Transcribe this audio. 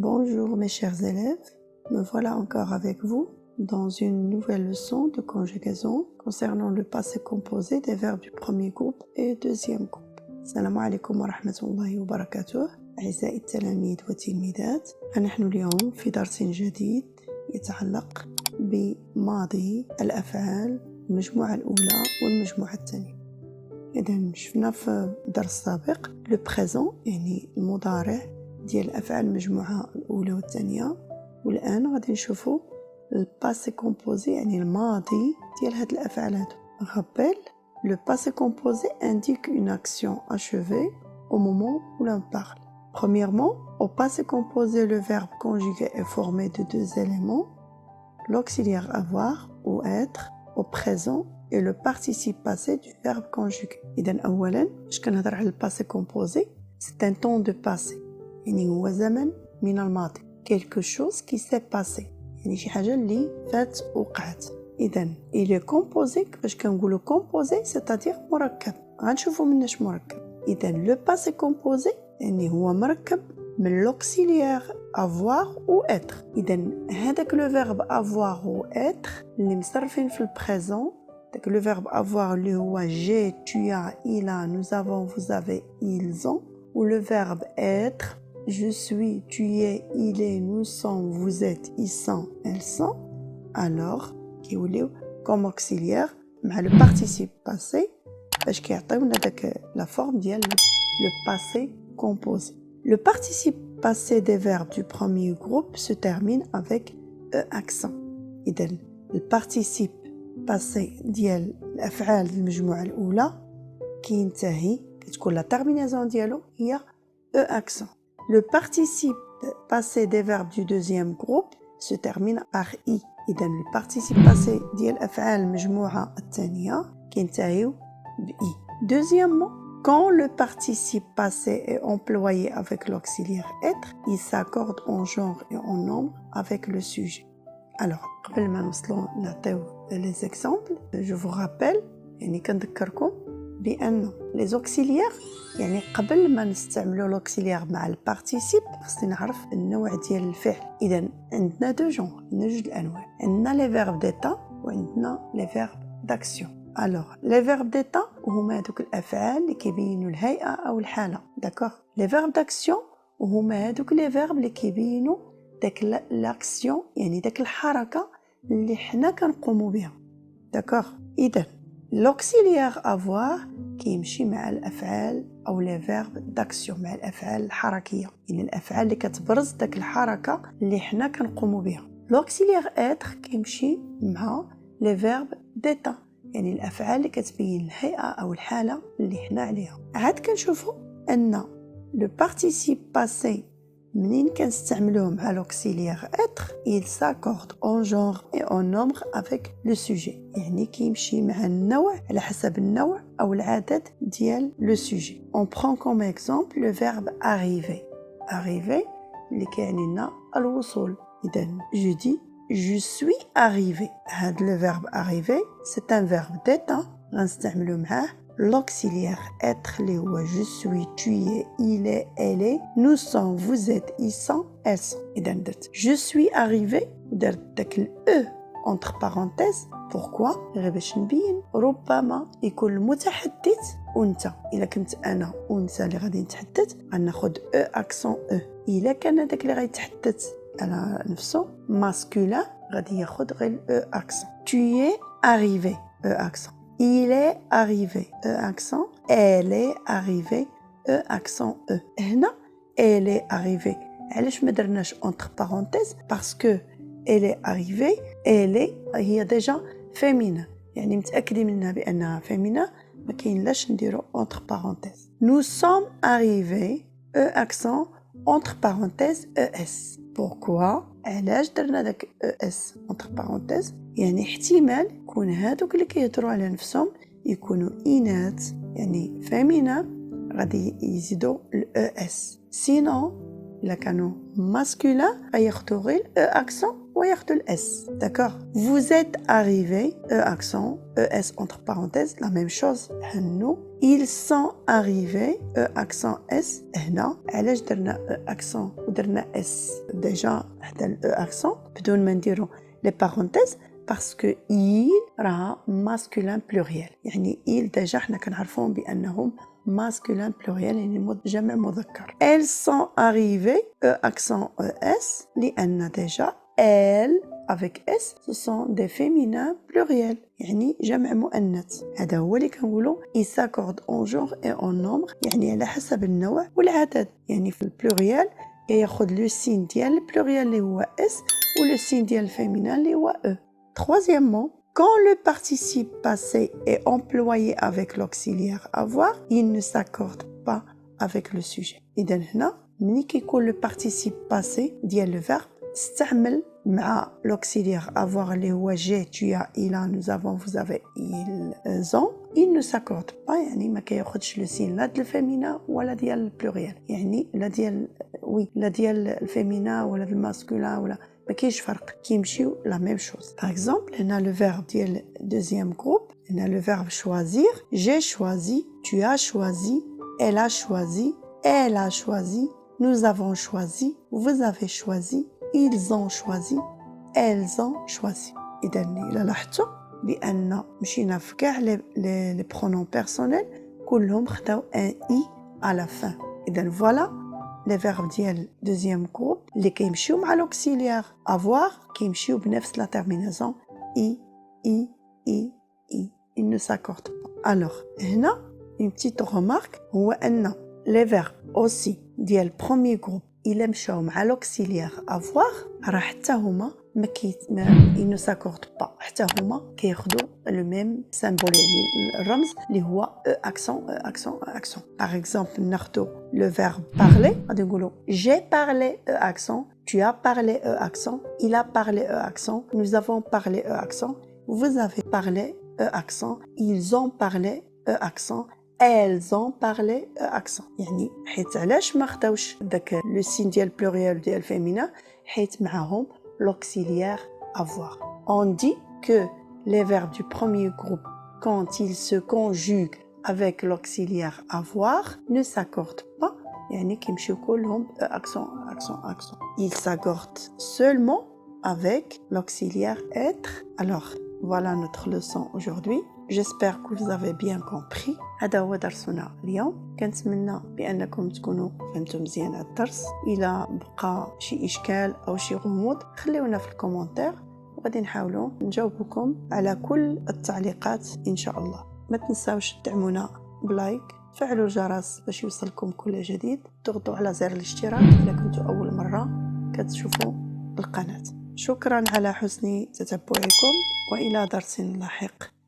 Bonjour mes chers élèves, me voilà encore avec vous dans une nouvelle leçon de conjugaison concernant le passé composé des verbes du premier groupe et deuxième groupe. السلام عليكم ورحمة الله وبركاته أعزائي التلاميذ والتلميذات. نحن اليوم في درس جديد يتعلق بماضي الأفعال المجموعة الأولى والمجموعة الثانية. إذن شفنا في الدرس السابق لو بريزون يعني المضارع ديال الأفعال المجموعة الأولى والثانية، والآن غادي نشوفوا الباسي كومبوزي يعني الماضي ديال هاد الأفعال هادو. Rappel, le passé composé indique une action achevée au moment où l'on parle. Premièrement, au passé composé, le verbe conjugué est formé de deux éléments, l'auxiliaire avoir ou être au présent et le participe passé du verbe conjugué. إذن أولاً باش كنهضر على الباسي كومبوزي c'est un temps de passé يعني هو زمن من الماضي quelque chose qui s'est passé يعني شي حاجة اللي فات وقعت. إذن il est composé باش كنقولوا composé c'est-à-dire مركب. غنشوفوا مناش مركب. إذن le passé composé يعني هو مركب من l'auxiliaire avoir ou être. إذن هذاك le verbe avoir ou être اللي مصرفين في البريزون داك le verbe avoir اللي هو j'ai, tu as, il a, nous avons, vous avez, ils ont, ou le verbe être je suis, tu es, il est, nous sommes, vous êtes, ils sont, elles sont, alors كيوليو comme auxiliaire مع le participe passé باش كيعطيونا داك la forme ديال le passé composé. Le participe passé des verbes du premier groupe se termine avec e accent. إذن le participe passé ديال الأفعال المجموعة الأولى كينتهي كتكون la terminaison ديالو هي e accent. Le participe passé des verbes du deuxième groupe se termine par i. إذن le participe passé ديال الأفعال المجموعة الثانية كينتهيو ب i. Deuxièmement, quand le participe passé est employé avec l'auxiliaire être, il s'accorde en genre et en nombre avec le sujet. Alors, قبل ما نوصلوا نعطيو les exemples, je vous rappelle يعني كنذكركم بأن les auxiliaires يعني قبل ما نستعملوا l'auxiliaire مع البارتيسيب خصني نعرف النوع ديال الفعل. إذا عندنا دو جونغ، عندنا جوج الأنواع، عندنا les verbes d'état وعندنا les verbes d'action. Alors, les verbes d'état هما هذوك الأفعال اللي كيبينوا الهيئة أو الحالة، داكوغ. les verbes d'action هما هذوك les verbes اللي كيبينوا داك l'action يعني داك الحركة اللي حنا كنقوموا بها، داكوغ. إذا l'auxiliaire avoir كيمشي مع الأفعال أو les verbes d'action مع الأفعال الحركية يعني الأفعال اللي كتبرز داك الحركة اللي حنا كنقوموا بها. l'auxiliaire être كيمشي مع les verbes d'état يعني الأفعال اللي كتبين الهيئة أو الحالة اللي حنا عليها. عاد كنشوفوا أن le participe passé منين كنستعملوه مع l'auxiliaire être il s'accorde en genre et en nombre avec le sujet يعني كيمشي مع النوع على حسب النوع أو العدد ديال le sujet. On prend comme exemple le verbe arriver. Arriver اللي كيعني لنا الوصول. إذا je dis je suis arrivé. هاد le verbe arriver c'est un verbe d'état غنستعملو معاه l'auxiliaire être اللي هو je suis, tu es, il est, elle est, nous sommes, vous êtes, ils sont, elles sont. إذا درت je suis arrivé درت داك ال e entre parenthèses. pourquoi؟ غير باش نبين ربما يكون المتحدث أنت. إلا كنت أنا وأنت اللي غادي نتحدث غناخد e accent e. إلا كان داك اللي غيتحدث على نفسه masculin غادي ياخد غير e accent. tu es arrivé e accent. il est arrivé e accent. elle est arrivée e accent e. هنا elle est arrivée علاش ما درناش entre parenthèses parce que elle est arrivée elle est هي déjà féminin يعني متأكدين منها بأنها féminin ما كاينلاش نديرو entre parenthèses. nous sommes arrivés e accent entre parenthèses es. pourquoi؟ علاش درنا داك es entre parenthèses يعني احتمال يكون هادوك اللي كيهضروا على نفسهم يكونوا إناث يعني féminin غادي يزيدوا es. sinon إلا كانوا masculin غياخدوا غير e accent وياخدوا s. d'accord. vous êtes arrivé e accent es entre parenthèses la même chose. حنو ils sont arrivés E accent S هنا علاش درنا E accent ودرنا S déjà حتى ال E accent بدون ما نديرو les parenthèses parce que il راها masculin pluriel يعني il déjà حنا كنعرفوهم بأنهم masculin pluriel يعني جمع مذكر. Elles sont arrivées E accent ES لأن déjà elles avec S ce sont des féminins pluriels يعني جمع مؤنث. هذا هو اللي كنقولوا ils s'accordent en genre et en nombre يعني على حسب النوع والعدد. يعني في البلوريال ياخذ لو سين ديال البلوريال اللي هو S ou le signe ديال الفيمينين اللي هو E. Troisièmement, quand le participe passé est employé avec l'auxiliaire avoir, il ne s'accorde pas avec le sujet. إذا هنا ملي كيكون le participe passé ديال le verbe استعمل مع l'auxiliaire avoir اللي هو j'ai, tu as, il a, nous avons, vous avez, ils ont, il ne s'accorde pas يعني ما كياخدش le signe لا ديال الفيمينا ولا ديال البلوريال يعني لا ديال لا ديال الفيمينا ولا ديال الماسكولين ولا ما كاينش فرق كيمشيو لا ميم شوز. Par exemple هنا le verbe ديال deuxième groupe هنا le verbe choisir j'ai choisi, tu as choisi, elle a choisi, elle a choisi, nous avons choisi, vous avez choisi, ils ont choisi, elles ont choisi. إذا إلا لاحظتوا بأن مشينا في كاع les pronoms personnels كلهم خداو un i à la fin. إذا voilà les verbes ديال deuxième groupe اللي كيمشيو مع l'auxiliaire avoir كيمشيو بنفس la terminaison i. Ils ne s'accordent pas. Alors هنا une petite remarque هو أن les verbes aussi ديال premier groupe إلا مشاو مع l'auxiliaire avoir راه حتى هما ما ils ne s'accordent pas حتى هما كياخدوا le même symbole يعني الرمز اللي هو E accent. Par exemple ناخدو le verbe parler غادي نقولوا j'ai parlé E accent, tu as parlé E accent, il a parlé E accent, nous avons parlé E accent, vous avez parlé E accent, ils ont parlé E accent, elles ont parlé accent. يعني حيت علاش ما خداوش داك لو سين ديال البلوريال ديال الفيمينا حيت معاهم l'auxiliaire avoir. On dit que les verbes du premier groupe quand ils se conjuguent avec l'auxiliaire avoir ne s'accordent pas يعني كيمشيو كلهم accent. Ils s'accordent seulement avec l'auxiliaire être. Alors voilà notre leçon aujourd'hui. J'espère que vous avez bien compris. هذا هو درسنا اليوم. كنتمنى بأنكم تكونوا فهمتوا مزيان هذا الدرس. إلا بقى شي إشكال أو شي غموض خليونا في الكومنتير وغادي نحاولوا نجاوبكم على كل التعليقات إن شاء الله. ما تنساوش تدعمونا بلايك، فعلوا الجرس باش يوصلكم كل جديد، تضغطوا على زر الاشتراك إذا كنتوا أول مرة كتشوفوا القناة. شكرا على حسن تتبعكم وإلى درس لاحق.